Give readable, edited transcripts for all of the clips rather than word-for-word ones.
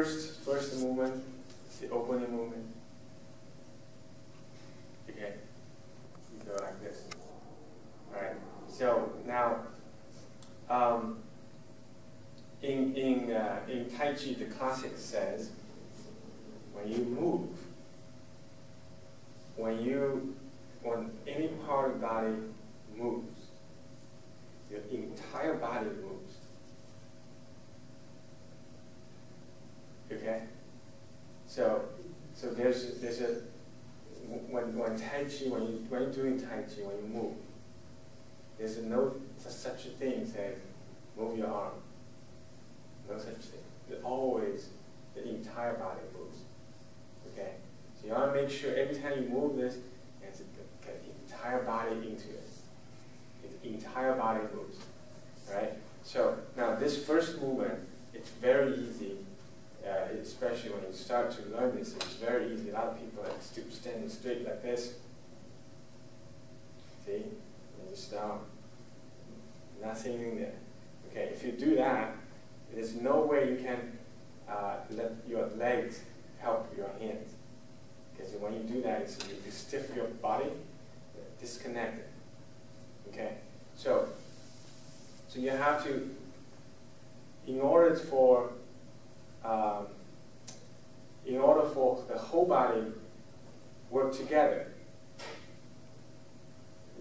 first movement is the opening movement. Okay, you go like this. All right. So now, in Tai Chi, the classic says, when you move, when any part of the body moves, your entire body moves. Okay? So there's a when Tai Chi, when you're doing Tai Chi, when you move, there's no such a thing as move your arm. No such thing. It's always the entire body moves. Okay? So you want to make sure every time you move this, you have to get the entire body into it. The entire body moves. Right? So now this first movement, it's very easy, especially when you start to learn this, it's very easy. A lot of people like standing straight like this. See? And just down. Nothing in there. Okay, if you do that, there's no way you can let your legs help your hands. Because when you do that, you stiff your body, disconnect it. Okay, so you have to, in order for the whole body work together,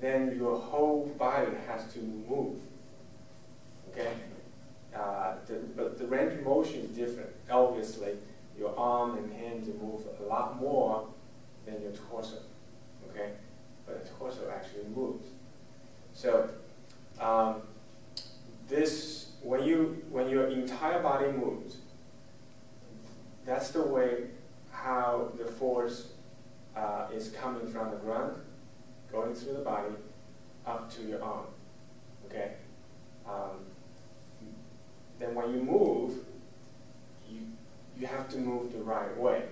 then your whole body has to move. Okay. But the range of motion is different. Obviously, your arm and hands move a lot more than your torso. Okay, but the torso actually moves. So when your entire body moves, that's the way how the force is coming from the ground, going through the body, up to your arm. Okay. Then when you move, you have to move the right way.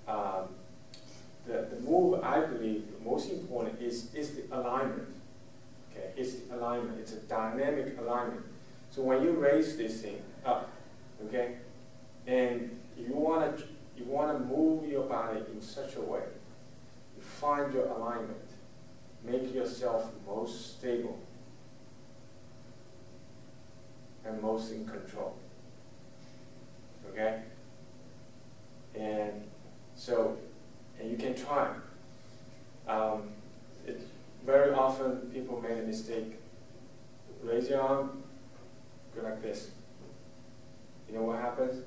The move, I believe, the most important is the alignment. Okay, it's the alignment. It's a dynamic alignment. So when you raise this thing up, okay, and you want to move your body in such a way, you find your alignment, make yourself most stable and most in control. Okay? And you can try. Very often people make a mistake. Raise your arm, go like this. You know what happens?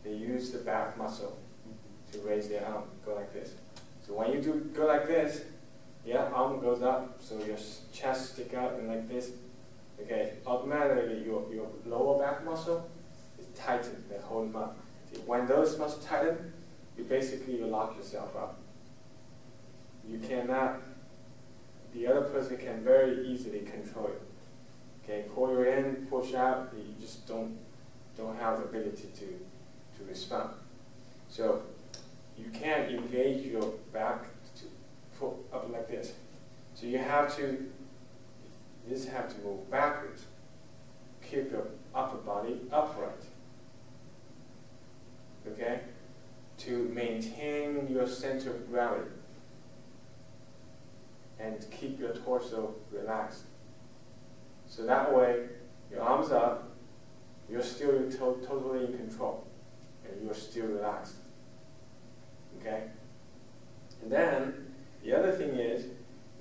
They use the back muscle to raise their arm, go like this. So when you do go like this, yeah, arm goes up, so your chest stick out and like this. Okay, automatically your lower back muscle is tightened, they hold them up. See, when those muscles tighten, you lock yourself up. You cannot, the other person can very easily control you. Okay, pull you in, push out, you just don't have the ability to respond. So you can't engage your back to pull up like this. So you have to move backwards. Keep your upper body upright. Okay? To maintain your center of gravity. And keep your torso relaxed. So that way, your arms up, you're still totally in control. And you're still relaxed. Okay? And then, the other thing is,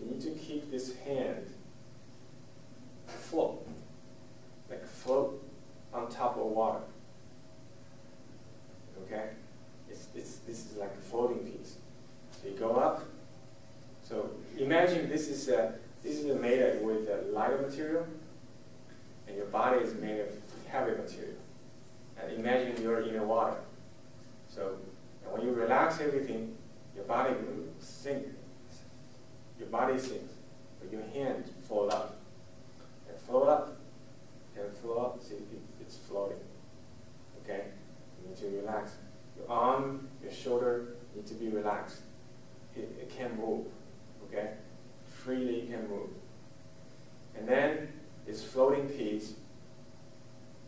you need to keep this hand float, like float on top of water. Okay, this is like a floating piece. So you go up. So imagine this is made with a lighter material, and your body is made of heavy material. And imagine you're in the water. So when you relax everything, your body will sink. Your body sinks, but your hands fold up. And float up, and float up, see, it's floating. Okay? You need to relax. Your arm, your shoulder need to be relaxed. It can move. Okay? Freely you can move. And then this floating piece,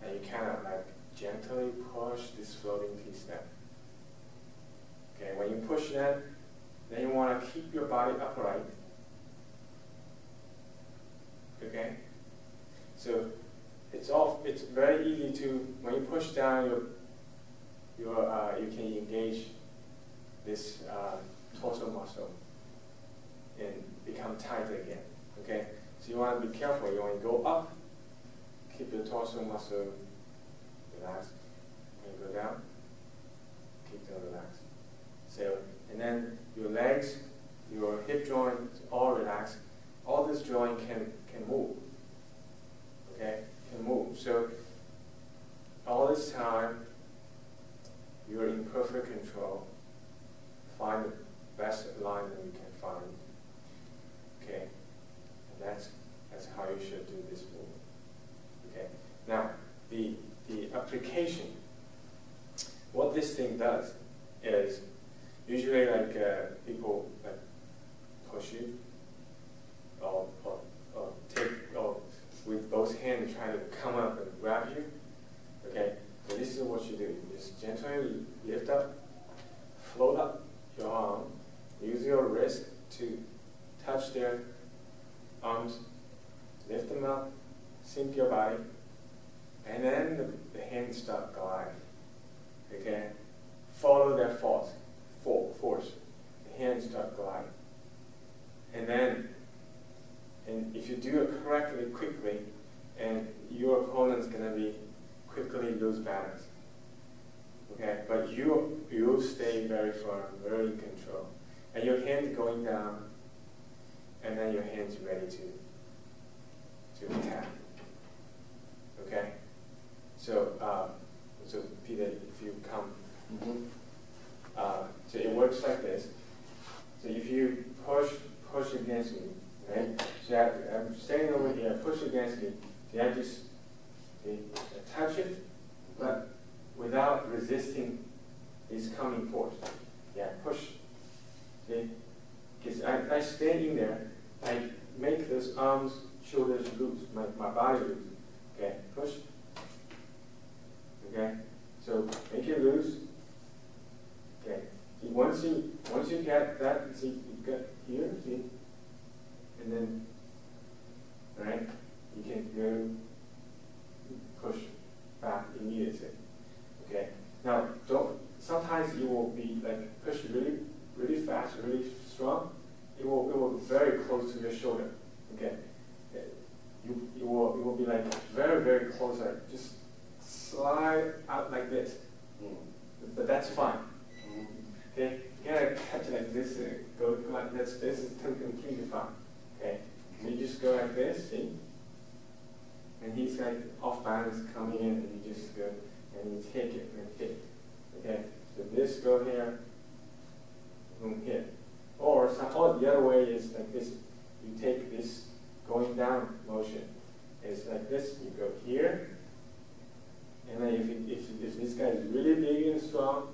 and you kind of like gently push this floating T-step. Okay, when you push that, then you want to keep your body upright. Okay? So it's very easy to, when you push down, you can engage this torso muscle and become tight again. Okay? So you want to be careful. You want to go up, keep your torso muscle relaxed. When you go down, keep them relaxed. So, and then your legs, your hip joints, all relaxed. All this joint can move. Okay, can move. So all this time, you're in perfect control. Find the best alignment you can find. Okay, and that's how you should do this move. Okay. Now the application. What this thing does is usually like people like push you or take with both hands try to come up and grab you. Okay, so this is what you do. You just gently lift up, float up your arm, use your wrist to touch their arms, lift them up, sink your body, and then the hands start gliding. Okay, follow that force. The hands start gliding, and if you do it correctly, quickly, and your opponent's gonna be quickly lose balance. Okay, but you stay very firm, very in control, and your hands going down, and then your hands ready to attack. Okay, so Peter, if you come. So it works like this. So if you push against me, right? So I'm standing over here, push against me. See, I just touch it, but without resisting this coming force. Yeah, push. See, because I stand in there, I make those arms, shoulders loose, my body loose. Okay, push. Okay, so make it loose. Okay. See, once you get that, see, you get here, see, and then, right, you can go push back immediately. Okay. Now, sometimes you will be like push really, really fast, really strong. It will be very close to your shoulder. Okay. You will be like very, very close, like just slide out like this. But that's fine. Okay, you gotta catch it like this, go like this. This is completely fine. Okay, you just go like this, see, and he's like off balance coming in, and you just go and you take it and hit. Okay, so this go here, boom, hit. Or the other way is like this. You take this going down motion. It's like this. You go here, and then if this guy is really big and strong,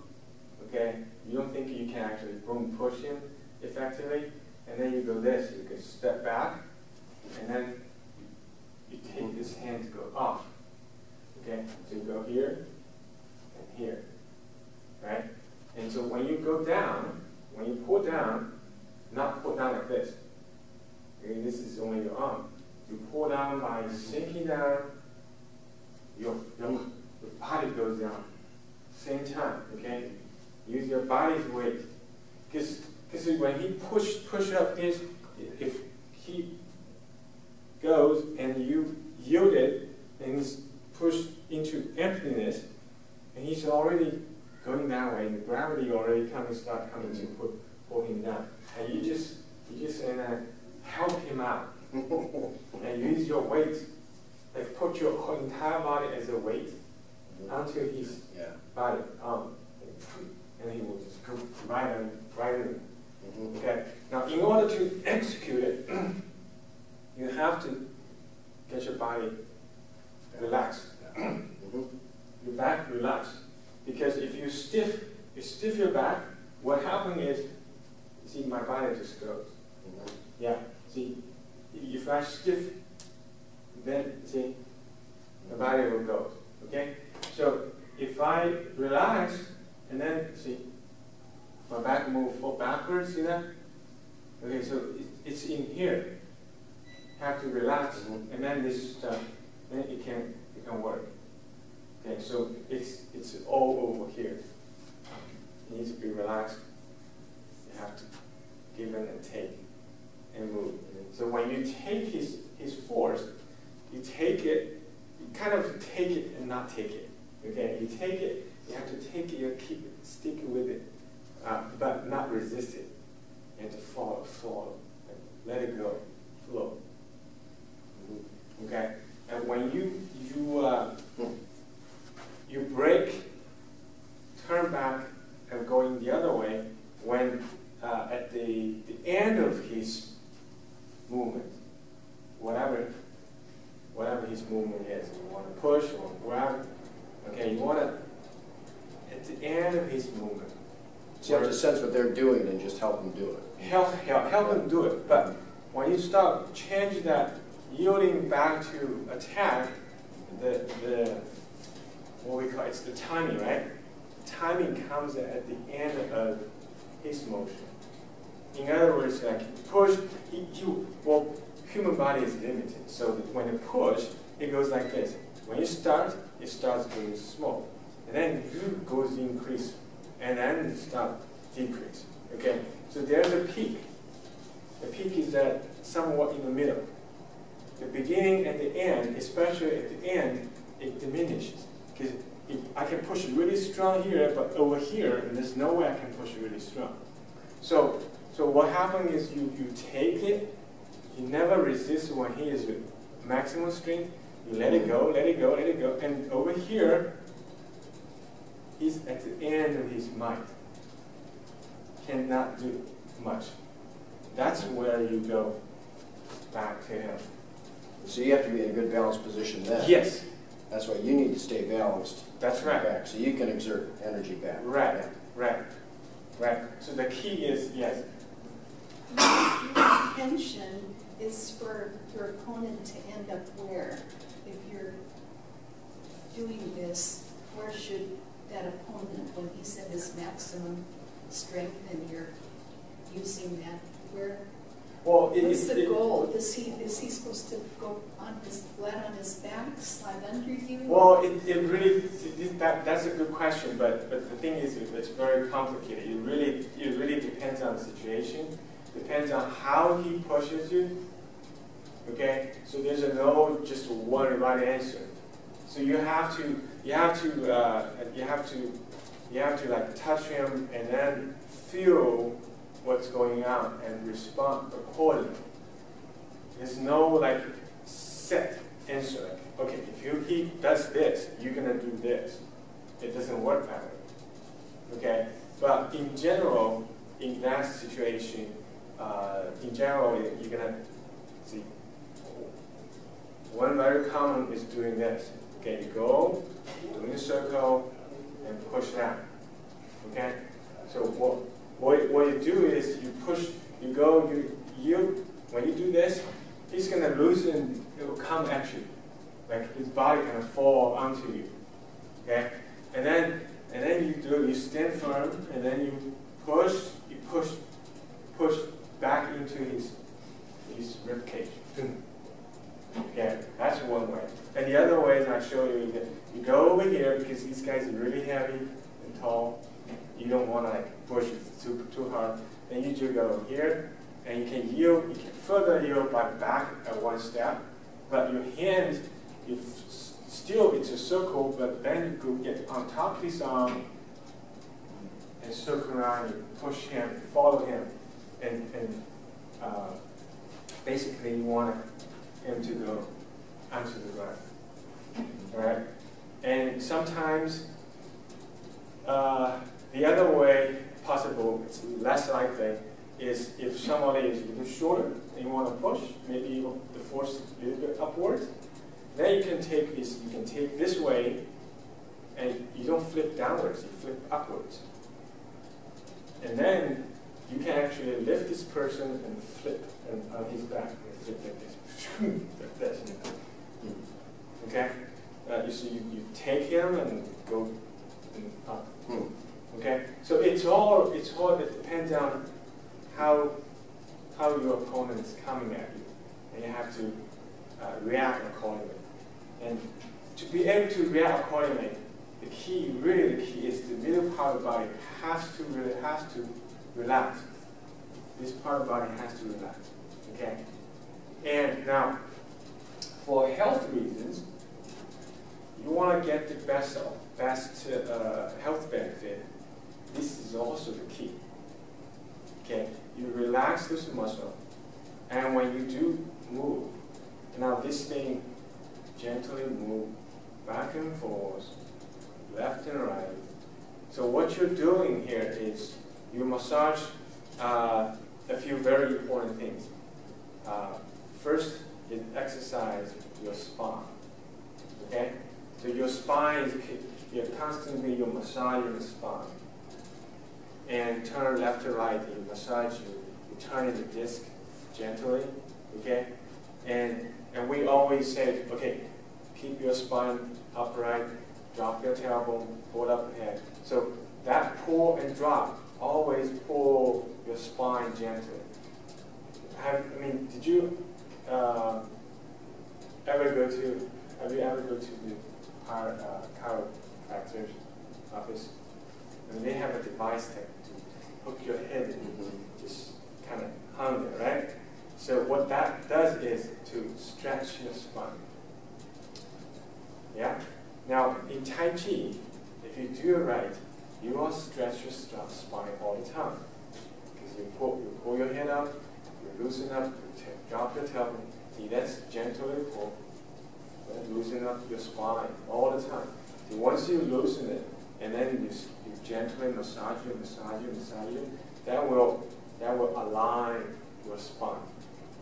okay, you don't think you can actually boom push him effectively, and then you go this, you can step back, and then you take this hand to go off. Okay, so you go here and here, right? And so when you go down, when you pull down, not pull down like this. Okay, this is only your arm. You pull down by sinking down, your body goes down. Same time, okay? Use your body's weight. Because when he push up his, if he goes and you yield it and he's pushed into emptiness, and he's already going that way, and the gravity already start coming to pull him down. And you just help him out. And use your weight, like put your whole entire body as a weight onto his body, and he will just go right in. Okay. Now, in order to execute it, you have to get your body relaxed, your back relaxed. Because if you stiff your back, what happens is, see, my body just goes. Yeah. See, if I stiff, then see, the body will go. Okay. So if I relax, and then, see, my back move backwards, see that? Okay, so it's in here. Have to relax, and then this stuff, then it can work. Okay, so it's all over here. You need to be relaxed. You have to give it and take and move. So when you take his force, you take it, you kind of take it and not take it. Okay, you take it, you have to take it, you keep it, stick with it, but not resist it. You have to follow, let it go, flow. Okay, and when you break, turn back, and going the other way, when at the end of his movement, whatever his movement is, you want to push or grab, okay, you want to, at the end of his movement. So you have to sense what they're doing and just help them do it. Help them do it, but when you start change that, yielding back to attack, the what we call it's the timing, right? Timing comes at the end of his motion. In other words, like push, well, human body is limited, so that when you push, it goes like this. When you start, it starts going small, and then it goes increase, and then it starts decrease. Okay, so there's a peak. The peak is that somewhat in the middle. The beginning and the end, especially at the end, it diminishes. Because I can push really strong here, but over here, there's no way I can push really strong. So what happens is you take it, you never resist when he is with maximum strength, you let it go, let it go, let it go, and over here, he's at the end of his might. Cannot do much. That's where you go back to him. So you have to be in a good balanced position then. Yes. That's why you need to stay balanced. That's right. Back, so you can exert energy back. Right, Yeah. right. So the key is, yes. Your intention is for your opponent to end up where? If you're doing this, where should that opponent, when he's at his maximum strength and you're using that, where? Well, what's the goal? Is he supposed to go on flat on his back, slide under you? Well, it really, that's a good question, but the thing is, it's very complicated. It really depends on the situation, depends on how he pushes you. Okay, so there's no just one right answer. So you have to like touch him and then feel what's going on and respond accordingly. There's no like set answer. Like, okay, if he does this, you're gonna do this. It doesn't work that way. Okay, but in general, in that situation, you're gonna see. One very common is doing this. Okay, you go, doing a circle, and push down. Okay, so what you do is you push, you go, you when you do this, he's gonna loosen. It will come at you, like his body kind of fall onto you. Okay, and then you stand firm, and then you push back into his rib cage. Yeah, that's one way. And the other way is I show you that you go over here because these guys are really heavy and tall. You don't want to like push it too hard. Then you just go here, and you can yield. You can further yield by back at one step, but your hands, still it's a circle, but then you go get on top of his arm and circle around. You push him, follow him, and basically you want him to go onto the ground. All right, and sometimes the other way possible, it's less likely, is if somebody is a little shorter and you want to push, maybe the force a little bit upwards, then you can take this way, and you don't flip downwards, you flip upwards. And then you can actually lift this person and flip on his back, and flip like this. Like this. Okay? you take him and go up. Okay, so it depends on how your opponent is coming at you, and you have to react accordingly. And to be able to react accordingly, the key is the middle part of the body has to relax. This part of the body has to relax. Okay, and now for health reasons, you want to get the best health benefit. This is also the key. Okay, you relax this muscle, and when you do move, now this thing gently move back and forth, left and right. So what you're doing here is you massage a few very important things. First, it exercise your spine. Okay, so your spine you're constantly massaging the spine. And turn left to right, you massage you turn the disc gently, okay? And we always say, okay, keep your spine upright, drop your tailbone, hold up the head. So that pull and drop, always pull your spine gently. Did you ever go to the chiropractor's office? And they have a device to hook your head and just kind of hung there, right? So what that does is to stretch your spine. Yeah? Now, in Tai Chi, if you do it right, you will stretch your spine all the time. Because you pull your head up, you loosen up, you drop your tailbone. See, that's gently pull. Then loosen up your spine all the time. See, once you loosen it, and then you gently massage it, that will align your spine,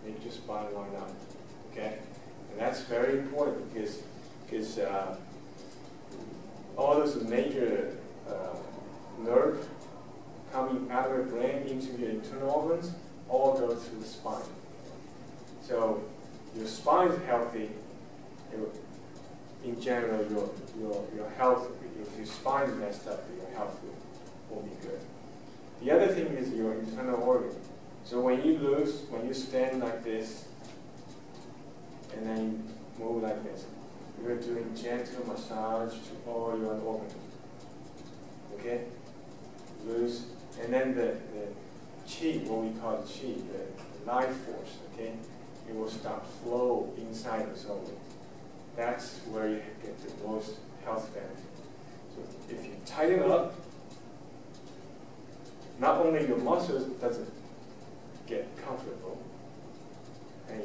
make your spine line up. Okay, and that's very important because all those major nerve coming out of your brain into your internal organs all go through the spine. So your spine is healthy. In general, your health, if your spine is messed up, your health will be good. The other thing is your internal organ. So when you stand like this, and then you move like this, you're doing gentle massage to all your organs. Okay? Loose. And then the chi, what we call the chi, the life force, okay? It will start flow inside the organ. That's where you get the most health benefit. So if you tighten up, not only your muscles doesn't get comfortable, and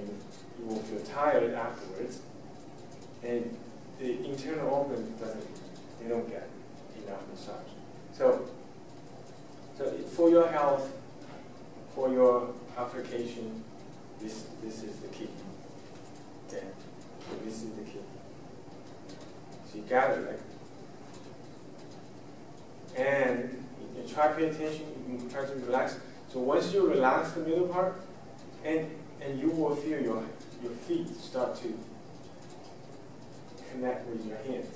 you will feel tired afterwards, and the internal organ they don't get enough massage. So for your health, for your application, this is the key. Okay. This is the key. So you got it, right? And you try to pay attention, you try to relax. So once you relax the middle part, and you will feel your feet start to connect with your hands.